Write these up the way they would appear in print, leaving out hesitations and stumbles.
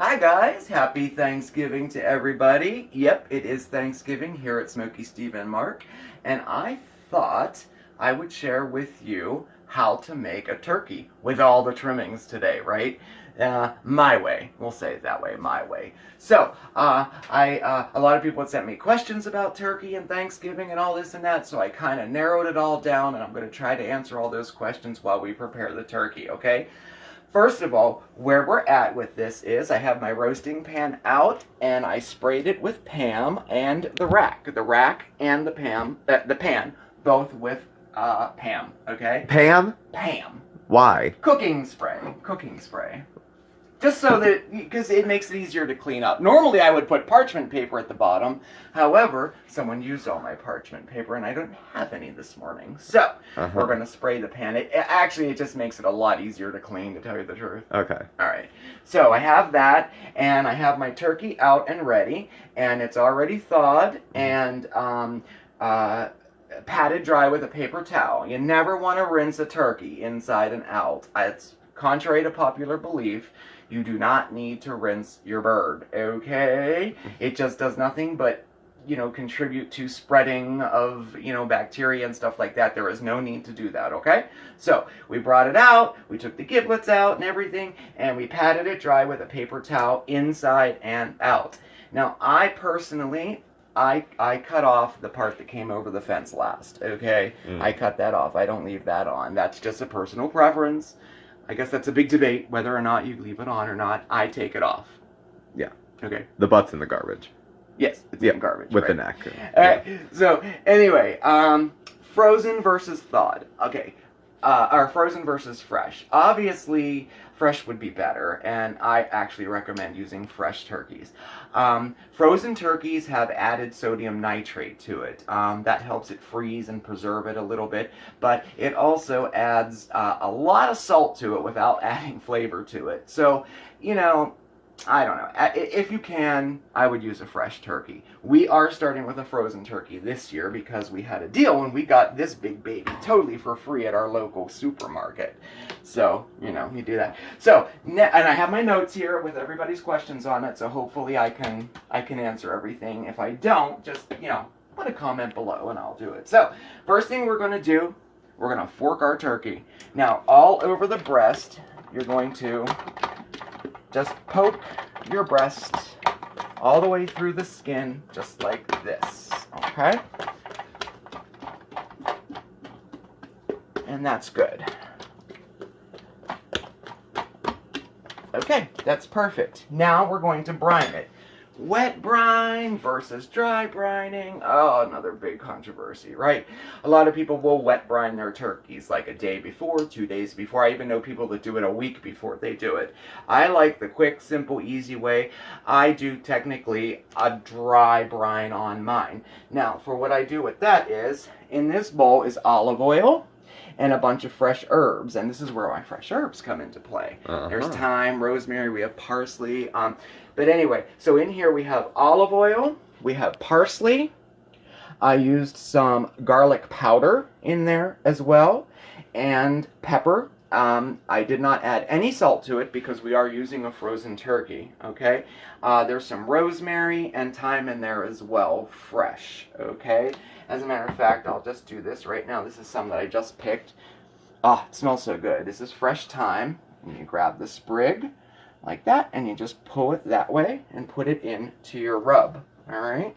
Hi guys, happy Thanksgiving to everybody. Yep, it is Thanksgiving here at SmokeySteveAndMarc, and I thought I would share with you how to make a turkey with all the trimmings today, right? My way. We'll say it that way, my way. So, a lot of people had sent me questions about turkey and Thanksgiving and all this and that, so I kind of narrowed it all down, and I'm going to try to answer all those questions while we prepare the turkey, okay? First of all, where we're at with this is I have my roasting pan out and I sprayed it with Pam and the rack. The rack and the pan, both with Pam, okay? Pam? Pam. Why? Cooking spray. Just so that, because it makes it easier to clean up. Normally I would put parchment paper at the bottom. However, someone used all my parchment paper and I don't have any this morning. So, we're going to spray the pan. It just makes it a lot easier to clean, to tell you the truth. Okay. Alright, so I have that, and I have my turkey out and ready, and it's already thawed, and patted dry with a paper towel. You never want to rinse a turkey inside and out. It's contrary to popular belief. You do not need to rinse your bird, okay? It just does nothing but, contribute to spreading of, bacteria and stuff like that. There is no need to do that, okay? So, we brought it out, we took the giblets out and everything, and we patted it dry with a paper towel inside and out. Now, I personally, I cut off the part that came over the fence last, okay? I cut that off. I don't leave that on. That's just a personal preference. I guess that's a big debate, whether or not you leave it on or not. I take it off. Yeah. Okay. The butt's in the garbage. Yes, it's in garbage. With right? the neck. All right. So, anyway, frozen versus thawed. Okay. Or frozen versus fresh. Obviously, fresh would be better, and I actually recommend using fresh turkeys. Frozen turkeys have added sodium nitrate to it. That helps it freeze and preserve it a little bit, but it also adds a lot of salt to it without adding flavor to it. So, I don't know. If you can, I would use a fresh turkey. We are starting with a frozen turkey this year because we had a deal when we got this big baby totally for free at our local supermarket. So, you do that. So, and I have my notes here with everybody's questions on it, so hopefully I can answer everything. If I don't, just, put a comment below and I'll do it. So, first thing we're going to do, we're going to fork our turkey. Now, all over the breast, you're going to just poke your breast all the way through the skin, just like this, okay? And that's good. Okay, that's perfect. Now we're going to brine it. Wet brine versus dry brining. Oh, another big controversy, right? A lot of people will wet brine their turkeys like a day before, 2 days before. I even know people that do it a week before they do it. I like the quick, simple, easy way. I do technically a dry brine on mine. Now, for what I do with that is, in this bowl is olive oil and a bunch of fresh herbs, and this is where my fresh herbs come into play. There's thyme, rosemary, we have parsley. But anyway, so in here we have olive oil, we have parsley. I used some garlic powder in there as well, and pepper. I did not add any salt to it because we are using a frozen turkey, okay? There's some rosemary and thyme in there as well, fresh, okay? As a matter of fact, I'll just do this right now. This is some that I just picked. Oh, it smells so good. This is fresh thyme. And you grab the sprig like that, and you just pull it that way and put it into your rub, all right?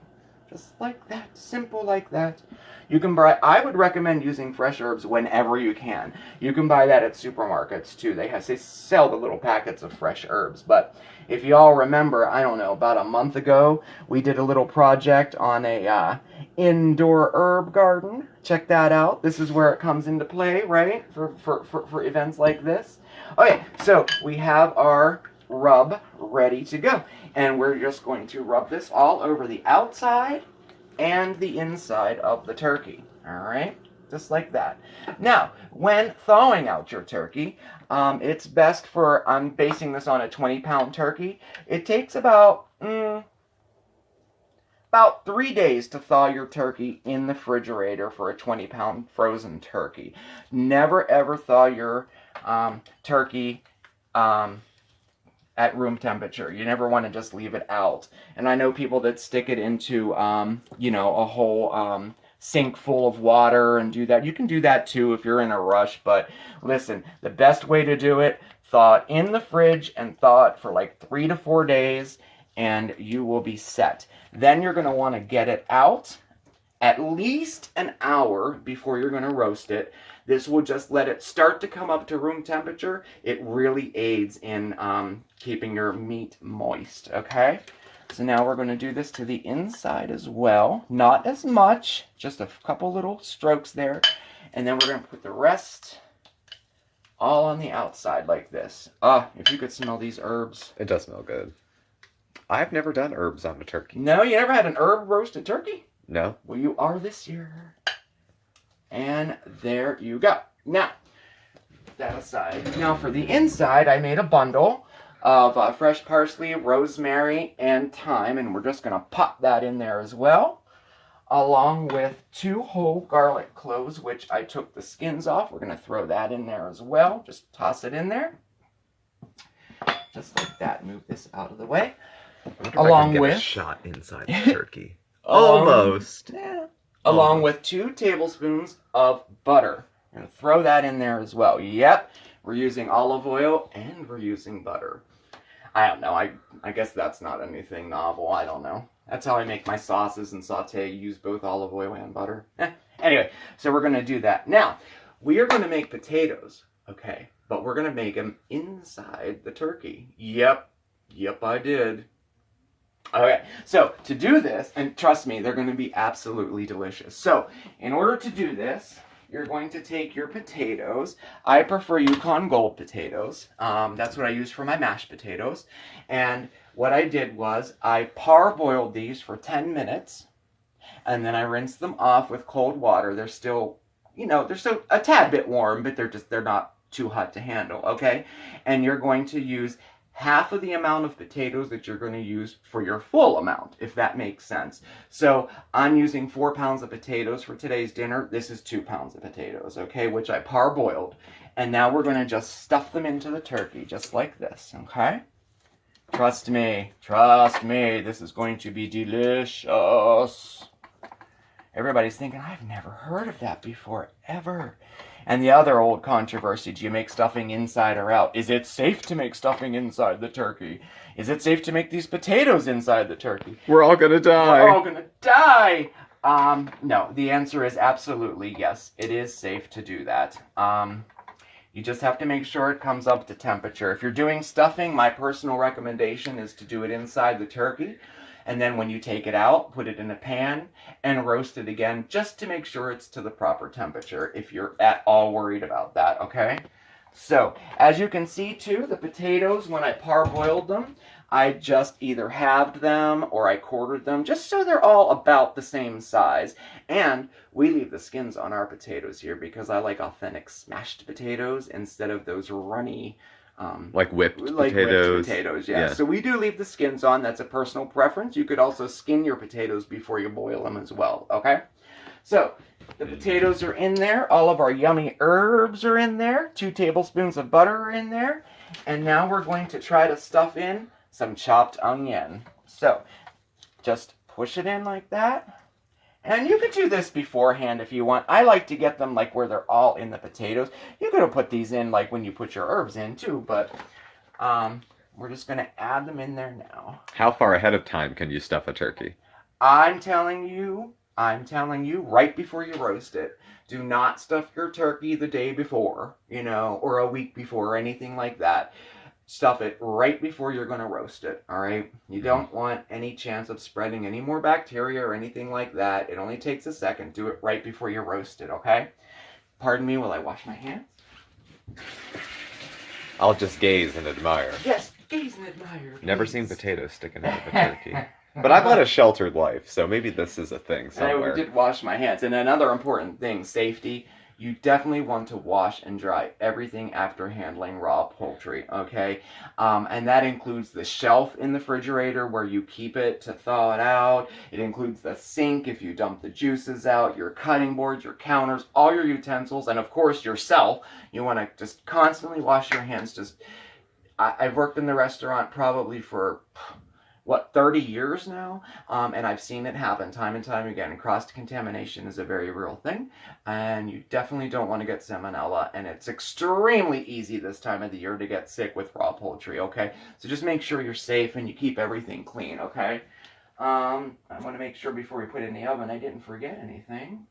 Just like that, simple like that. You can buy, I would recommend using fresh herbs whenever you can. You can buy that at supermarkets too. They sell the little packets of fresh herbs. But if you all remember, I don't know, about a month ago, we did a little project on a indoor herb garden. Check that out. This is where it comes into play, right? For events like this. Okay, so we have our rub ready to go. And we're just going to rub this all over the outside and the inside of the turkey. All right? Just like that. Now, when thawing out your turkey, it's best for, I'm basing this on a 20-pound turkey. It takes about 3 days to thaw your turkey in the refrigerator for a 20-pound frozen turkey. Never ever thaw your turkey at room temperature. You never want to just leave it out. And I know people that stick it into, you know, a whole sink full of water and do that. You can do that too if you're in a rush. But listen, the best way to do it, thaw it in the fridge and thaw it for like 3 to 4 days, and you will be set. Then you're going to want to get it out at least an hour before you're going to roast it. This will just let it start to come up to room temperature. It really aids in keeping your meat moist, okay? So now we're going to do this to the inside as well. Not as much, just a couple little strokes there. And then we're going to put the rest all on the outside like this. If you could smell these herbs. It does smell good. I've never done herbs on a turkey. No, you never had an herb roasted turkey? No. Well, you are this year. And there you go. Now, that aside. Now for the inside, I made a bundle of fresh parsley, rosemary, and thyme. And we're just going to pop that in there as well. Along with 2 whole garlic cloves, which I took the skins off. We're going to throw that in there as well. Just toss it in there. Just like that. Move this out of the way. Along with a shot inside the turkey. Almost. Yeah. Along with 2 tablespoons of butter. I'm going to throw that in there as well. Yep. We're using olive oil and we're using butter. I don't know. I guess that's not anything novel. I don't know. That's how I make my sauces and saute. Use both olive oil and butter. Anyway, so we're going to do that. Now, we are going to make potatoes, okay? But we're going to make them inside the turkey. Yep, I did. Okay, so to do this, and trust me, they're going to be absolutely delicious. So, in order to do this, you're going to take your potatoes. I prefer Yukon Gold potatoes. That's what I use for my mashed potatoes. And what I did was I parboiled these for 10 minutes. And then I rinsed them off with cold water. They're still, you know, they're still a tad bit warm, but they're not too hot to handle, okay? And you're going to use half of the amount of potatoes that you're going to use for your full amount, if that makes sense. So I'm using 4 pounds of potatoes for today's dinner. This is 2 pounds of potatoes, okay, which I parboiled. And now we're going to just stuff them into the turkey, just like this, okay? Trust me, this is going to be delicious. Everybody's thinking, I've never heard of that before, ever. And the other old controversy, do you make stuffing inside or out? Is it safe to make stuffing inside the turkey? Is it safe to make these potatoes inside the turkey? We're all gonna die. We're all gonna die! No, the answer is absolutely yes. It is safe to do that. You just have to make sure it comes up to temperature. If you're doing stuffing, my personal recommendation is to do it inside the turkey. And then when you take it out, put it in a pan and roast it again just to make sure it's to the proper temperature if you're at all worried about that, okay? So, as you can see too, the potatoes, when I parboiled them, I just either halved them or I quartered them just so they're all about the same size. And we leave the skins on our potatoes here because I like authentic smashed potatoes instead of those runny like whipped potatoes, yeah. So we do leave the skins on. That's a personal preference. You could also skin your potatoes before you boil them as well, okay? So the potatoes are in there. All of our yummy herbs are in there. 2 tablespoons of butter are in there. And now we're going to try to stuff in some chopped onion. So just push it in like that. And you could do this beforehand if you want. I like to get them like where they're all in the potatoes. You could have put these in like when you put your herbs in too, but we're just going to add them in there now. How far ahead of time can you stuff a turkey? I'm telling you, right before you roast it. Do not stuff your turkey the day before, you know, or a week before or anything like that. Stuff it right before you're going to roast it, all right? You don't want any chance of spreading any more bacteria or anything like that. It only takes a second. Do it right before you roast it, okay? Pardon me while I wash my hands. I'll just gaze and admire. Yes, gaze and admire. Never seen potatoes sticking out of a turkey. But I've led a sheltered life, so maybe this is a thing somewhere. I did wash my hands. And another important thing, safety. You definitely want to wash and dry everything after handling raw poultry, okay? And that includes the shelf in the refrigerator where you keep it to thaw it out. It includes the sink if you dump the juices out, your cutting boards, your counters, all your utensils, and of course yourself. You want to just constantly wash your hands. I've worked in the restaurant probably for, what, 30 years now, and I've seen it happen time and time again. Cross-contamination is a very real thing, and you definitely don't want to get salmonella, and it's extremely easy this time of the year to get sick with raw poultry, okay? So just make sure you're safe and you keep everything clean, okay? I want to make sure before we put it in the oven I didn't forget anything.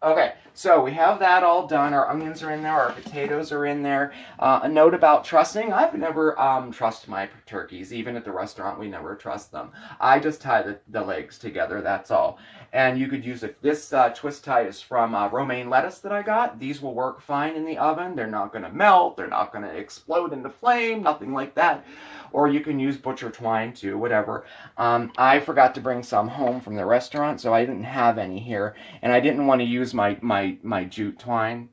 Okay, so we have that all done. Our onions are in there. Our potatoes are in there. A note about trusting. I've never trust my turkeys. Even at the restaurant, we never trust them. I just tie the legs together, that's all. And you could use it. This twist tie is from romaine lettuce that I got. These will work fine in the oven. They're not going to melt. They're not going to explode into flame. Nothing like that. Or you can use butcher twine too, whatever. I forgot to bring some home from the restaurant, so I didn't have any here. And I didn't want to use my jute twine.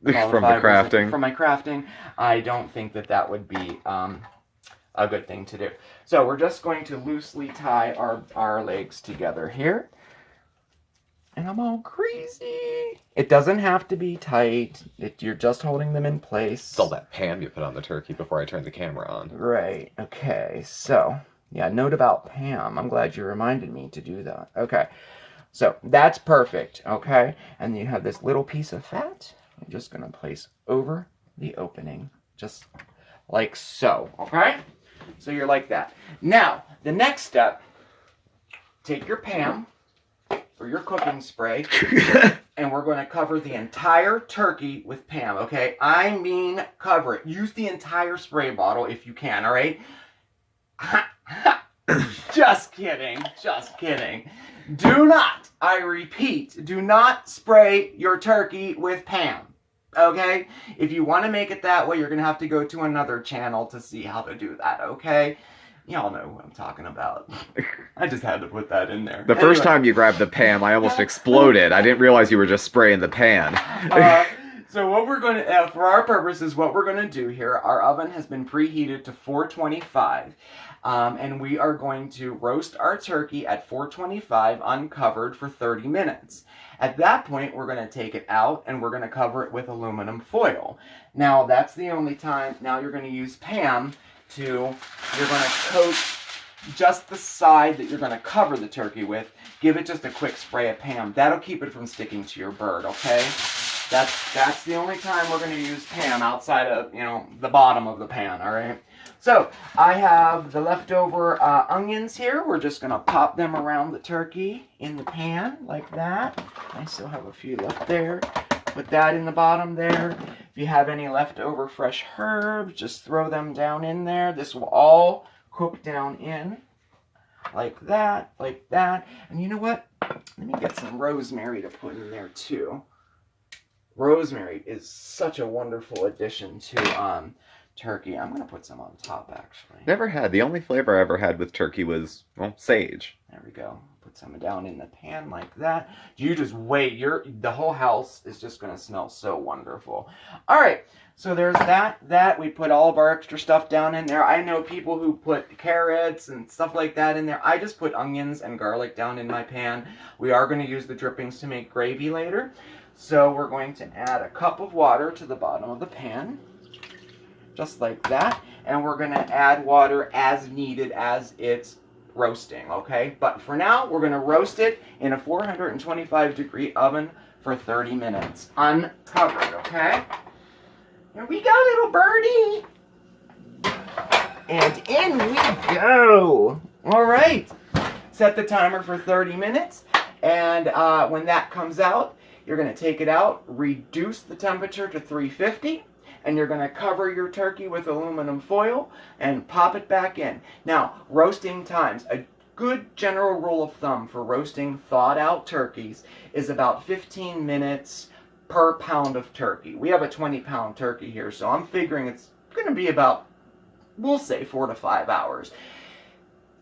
From the crafting. From my crafting. I don't think that would be a good thing to do. So we're just going to loosely tie our legs together here. And I'm all crazy. It doesn't have to be tight. You're just holding them in place. It's all that Pam you put on the turkey before I turned the camera on. Right. Okay. So, yeah, note about Pam. I'm glad you reminded me to do that. Okay. So, that's perfect. Okay. And you have this little piece of fat. I'm just going to place over the opening. Just like so. Okay? So, you're like that. Now, the next step, take your Pam or your cooking spray, and we're going to cover the entire turkey with Pam, okay? I mean cover it. Use the entire spray bottle if you can, all right? Just kidding. Just kidding. Do not, I repeat, do not spray your turkey with Pam, okay? If you want to make it that way, you're going to have to go to another channel to see how to do that, okay? Y'all know what I'm talking about. I just had to put that in there. The first time you grabbed the Pam, I almost exploded. I didn't realize you were just spraying the pan. So what we're going to, for our purposes, what we're going to do here, our oven has been preheated to 425. And we are going to roast our turkey at 425 uncovered for 30 minutes. At that point, we're going to take it out and we're going to cover it with aluminum foil. Now, that's the only time. Now you're going to use Pam you're going to coat just the side that you're going to cover the turkey with. Give it just a quick spray of Pam. That'll keep it from sticking to your bird, okay? That's the only time we're going to use Pam outside of, the bottom of the pan, all right? So, I have the leftover onions here. We're just going to pop them around the turkey in the pan like that. I still have a few left there. Put that in the bottom there. If you have any leftover fresh herbs, just throw them down in there. This will all cook down in like that, like that. And you know what? Let me get some rosemary to put in there too. Rosemary is such a wonderful addition to turkey. I'm going to put some on top, actually. Never had. The only flavor I ever had with turkey was, sage. There we go. Put some down in the pan like that. You just wait. The whole house is just going to smell so wonderful. All right. So there's that. We put all of our extra stuff down in there. I know people who put carrots and stuff like that in there. I just put onions and garlic down in my pan. We are going to use the drippings to make gravy later. So we're going to add a cup of water to the bottom of the pan. Just like that. And we're going to add water as needed as it's roasting, okay? But for now, we're going to roast it in a 425-degree oven for 30 minutes. Uncovered, okay? Here we go, little birdie. And in we go. All right. Set the timer for 30 minutes. And when that comes out, you're going to take it out, reduce the temperature to 350. And you're going to cover your turkey with aluminum foil and pop it back in. Now, roasting times. A good general rule of thumb for roasting thawed out turkeys is about 15 minutes per pound of turkey. We have a 20-pound turkey here, so I'm figuring it's going to be about, we'll say, 4 to 5 hours.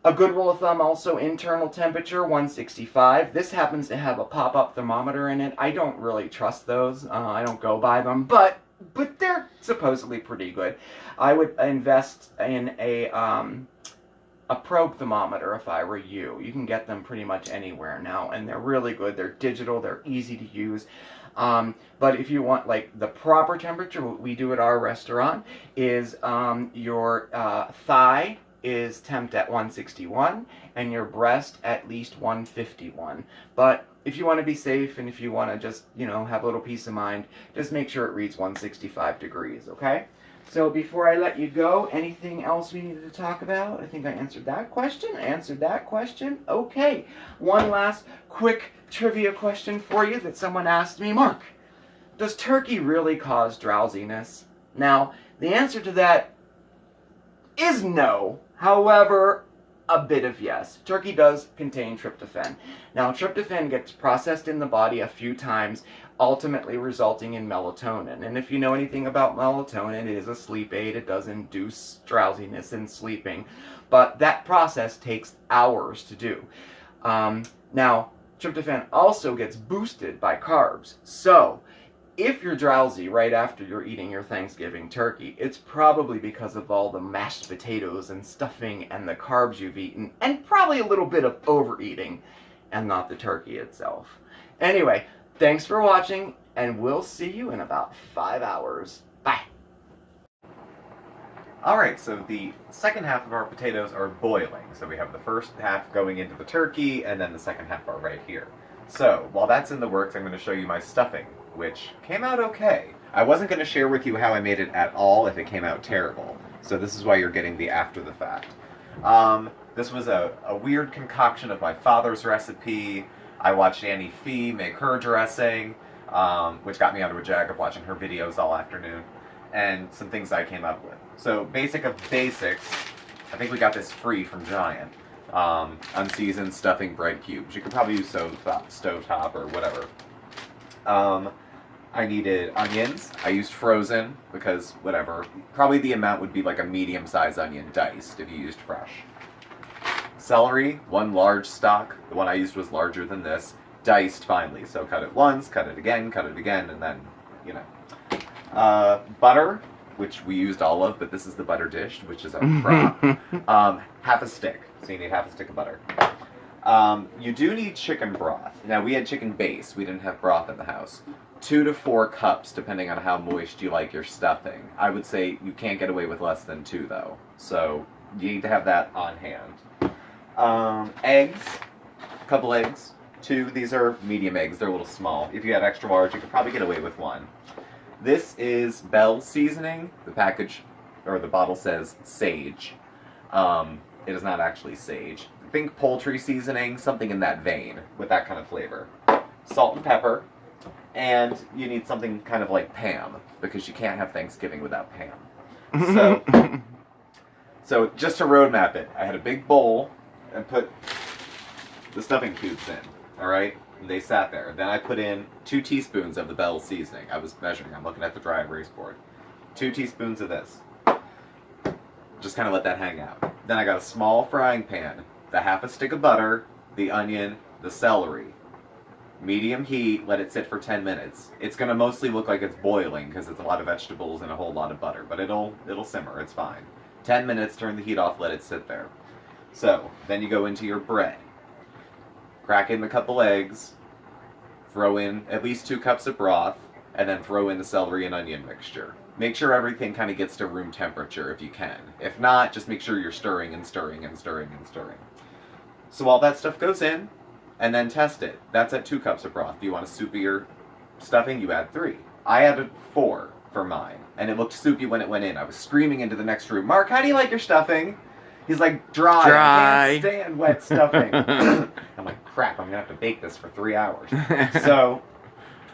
A good rule of thumb also, internal temperature, 165. This happens to have a pop-up thermometer in it. I don't really trust those. I don't go by them, but they're supposedly pretty good. I would invest in a probe thermometer if I were you. You can get them pretty much anywhere now, and they're really good. They're digital. They're easy to use. But if you want like the proper temperature, what we do at our restaurant is your thigh is temped at 161 and your breast at least 151. But if you want to be safe and if you want to just, have a little peace of mind, just make sure it reads 165 degrees, okay? So before I let you go, anything else we needed to talk about? I think I answered that question. Okay. One last quick trivia question for you that someone asked me. Mark, does turkey really cause drowsiness? Now, the answer to that is no. However, a bit of yes. Turkey does contain tryptophan. Now, tryptophan gets processed in the body a few times, ultimately resulting in melatonin. And if you know anything about melatonin, it is a sleep aid. It does induce drowsiness in sleeping. But that process takes hours to do. Now, tryptophan also gets boosted by carbs. So, if you're drowsy right after you're eating your Thanksgiving turkey, it's probably because of all the mashed potatoes and stuffing and the carbs you've eaten, and probably a little bit of overeating, and not the turkey itself. Anyway, thanks for watching, and we'll see you in about 5 hours. Bye. Alright, so the second half of our potatoes are boiling. So we have the first half going into the turkey, and then the second half are right here. So, while that's in the works, I'm going to show you my stuffing, which came out okay. I wasn't going to share with you how I made it at all if it came out terrible. So this is why you're getting the after the fact. This was a weird concoction of my father's recipe. I watched Annie Fee make her dressing, which got me onto a jag of watching her videos all afternoon, and some things I came up with. So basic of basics, I think we got this free from Giant. Unseasoned stuffing bread cubes. You could probably use stovetop or whatever. I needed onions. I used frozen because whatever. Probably the amount would be like a medium-sized onion diced if you used fresh. Celery, one large stalk. The one I used was larger than this. Diced finely. So cut it once, cut it again, and then, butter, which we used all of, but this is the butter dish, which is a prop. Half a stick. So you need half a stick of butter. You do need chicken broth. Now, we had chicken base. We didn't have broth in the house. 2 to 4 cups, depending on how moist you like your stuffing. I would say you can't get away with less than 2, though. So you need to have that on hand. Eggs. A couple eggs. 2. These are medium eggs. They're a little small. If you had extra large, you could probably get away with 1. This is Bell's seasoning. The package, or the bottle says sage. It is not actually sage. Think poultry seasoning, something in that vein, with that kind of flavor. Salt and pepper, and you need something kind of like Pam, because you can't have Thanksgiving without Pam. So just to roadmap it, I had a big bowl and put the stuffing cubes in, alright? They sat there. Then I put in 2 teaspoons of the Bell's seasoning. I was measuring, I'm looking at the dry erase board. 2 teaspoons of this. Just kind of let that hang out. Then I got a small frying pan, the half a stick of butter, the onion, the celery. Medium heat, let it sit for 10 minutes. It's going to mostly look like it's boiling because it's a lot of vegetables and a whole lot of butter, but it'll simmer, it's fine. 10 minutes, turn the heat off, let it sit there. So, then you go into your bread. Crack in a couple eggs, throw in at least 2 cups of broth, and then throw in the celery and onion mixture. Make sure everything kind of gets to room temperature if you can. If not, just make sure you're stirring and stirring and stirring and stirring. So all that stuff goes in, and then test it. That's at 2 cups of broth. If you want a soupier stuffing, you add 3. I added 4 for mine, and it looked soupy when it went in. I was screaming into the next room, Mark, how do you like your stuffing? He's like, dry. I can't stand wet stuffing. I'm like, crap, I'm going to have to bake this for 3 hours. So,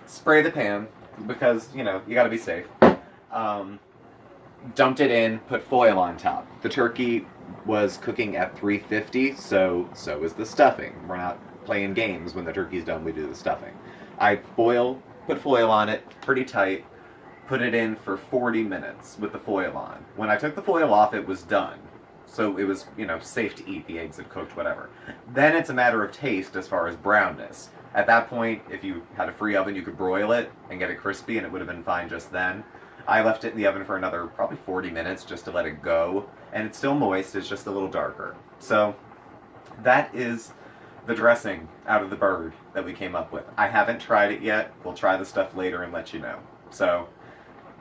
spray the pan, because, you got to be safe. Dumped it in, put foil on top. The turkey was cooking at 350, so is the stuffing. We're not playing games. When the turkey's done, we do the stuffing. I put foil on it, pretty tight, put it in for 40 minutes with the foil on. When I took the foil off, it was done. So it was, safe to eat. The eggs had cooked, whatever. Then it's a matter of taste as far as brownness. At that point, if you had a free oven, you could broil it and get it crispy, and it would have been fine just then. I left it in the oven for another probably 40 minutes just to let it go, and it's still moist, it's just a little darker. So that is the dressing out of the bird that we came up with. I haven't tried it yet. We'll try the stuff later and let you know. So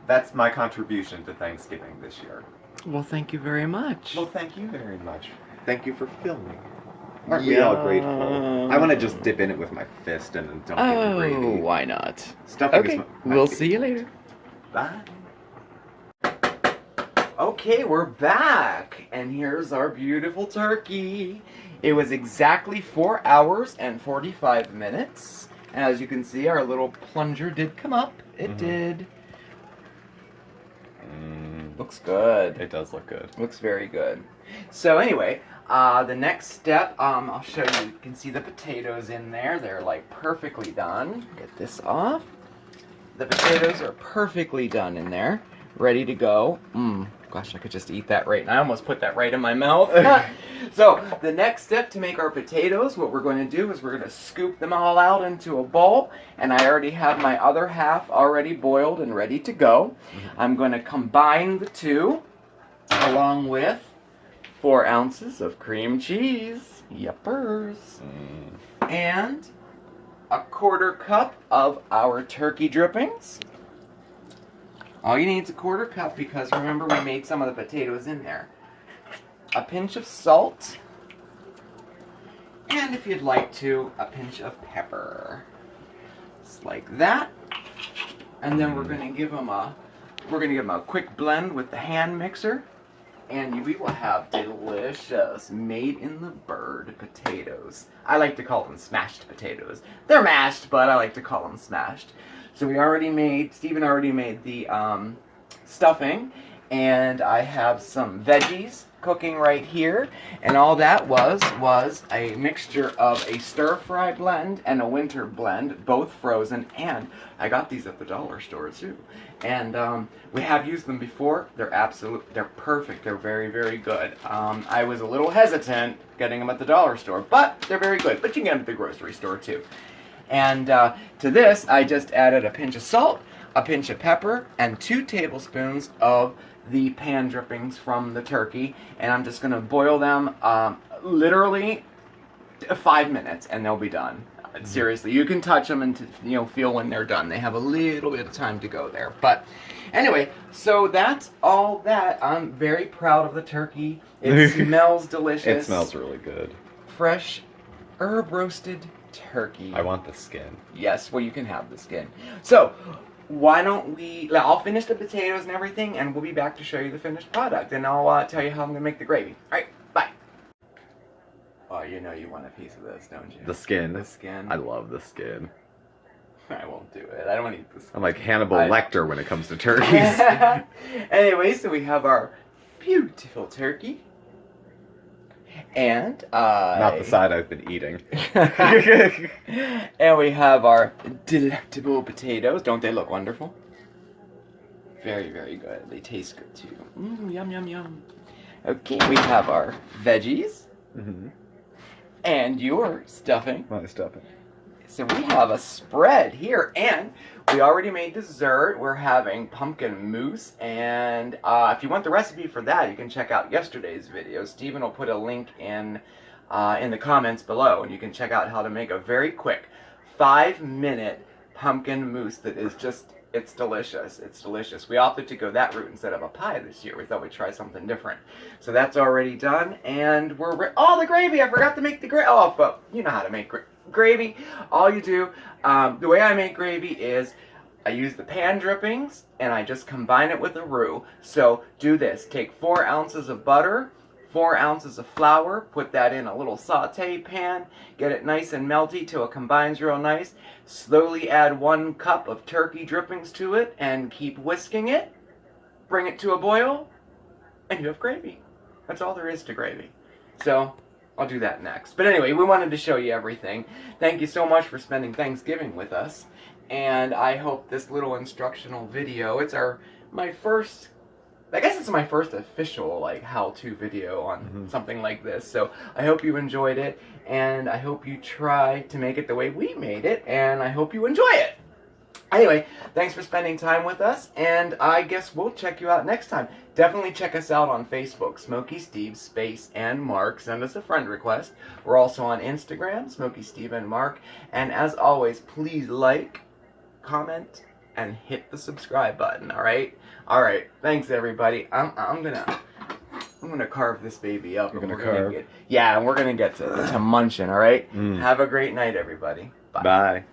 that's my contribution to Thanksgiving this year. Well, thank you very much. Well, thank you very much. Thank you for filming. Aren't we all grateful? I want to just dip in it with my fist and then dunk it in gravy. Why not? Stuffing Okay, is my we'll favorite. see you later. Bye. Okay, we're back, and here's our beautiful turkey. It was exactly 4 hours and 45 minutes. And as you can see, our little plunger did come up. It did. Looks good. It does look good. Looks very good. So anyway, the next step, I'll show you. You can see the potatoes in there. They're like perfectly done. Get this off. The potatoes are perfectly done in there. Ready to go. Gosh, I could just eat that right. And I almost put that right in my mouth. So the next step to make our potatoes, what we're going to do is we're going to scoop them all out into a bowl. And I already have my other half already boiled and ready to go. I'm going to combine the two along with 4 ounces of cream cheese. Yuppers. And a 1/4 cup of our turkey drippings. All you need is a 1/4 cup because remember we made some of the potatoes in there. A pinch of salt. And if you'd like to, a pinch of pepper. Just like that. And then we're going to give them a quick blend with the hand mixer. And we will have delicious made in the bird potatoes. I like to call them smashed potatoes. They're mashed, but I like to call them smashed. So Stephen already made the stuffing, and I have some veggies cooking right here. And all that was a mixture of a stir-fry blend and a winter blend, both frozen, and I got these at the dollar store too. And we have used them before. They're perfect. They're very, very good. I was a little hesitant getting them at the dollar store, but they're very good. But you can get them at the grocery store too. And to this, I just added a pinch of salt, a pinch of pepper, and 2 tablespoons of the pan drippings from the turkey. And I'm just going to boil them literally 5 minutes, and they'll be done. Seriously, you can touch them and feel when they're done. They have a little bit of time to go there. But anyway, so that's all that. I'm very proud of the turkey. It smells delicious. It smells really good. Fresh, herb roasted turkey. I want the skin. Yes, well, you can have the skin. So why don't I'll finish the potatoes and everything, and we'll be back to show you the finished product. And I'll tell you how I'm going to make the gravy. All right, bye. Oh, you know you want a piece of this, don't you? The skin. The skin. I love the skin. I won't do it. I don't want to eat the skin. I'm like Hannibal Lecter when it comes to turkeys. Anyway, so we have our beautiful turkey. And Not the side I've been eating. And we have our delectable potatoes. Don't they look wonderful? Very, very good. They taste good too. Yum, yum, yum. Okay, we have our veggies. And your stuffing. My stuffing. So we have a spread here, and we already made dessert. We're having pumpkin mousse, and if you want the recipe for that, you can check out yesterday's video. Stephen will put a link in the comments below, and you can check out how to make a very quick 5-minute pumpkin mousse that is just, it's delicious. It's delicious. We opted to go that route instead of a pie this year. We thought we'd try something different. So that's already done, and the gravy! I forgot to make the gravy. Oh, but you know how to make gravy. All you do, the way I make gravy is I use the pan drippings and I just combine it with a roux. So do this. Take 4 ounces of butter, 4 ounces of flour, put that in a little saute pan, get it nice and melty till it combines real nice. Slowly add 1 cup of turkey drippings to it and keep whisking it. Bring it to a boil and you have gravy. That's all there is to gravy. So I'll do that next. But anyway, we wanted to show you everything. Thank you so much for spending Thanksgiving with us. And I hope this little instructional video, it's my first official how-to video on something like this. So I hope you enjoyed it, and I hope you try to make it the way we made it, and I hope you enjoy it. Anyway, thanks for spending time with us, and I guess we'll check you out next time. Definitely check us out on Facebook, Smokey Steve Space and Marc. Send us a friend request. We're also on Instagram, Smokey Steve and Marc. And as always, please like, comment, and hit the subscribe button. All right. Thanks, everybody. I'm gonna carve this baby up. You're gonna carve? And we're gonna get to munching. All right. Have a great night, everybody. Bye. Bye.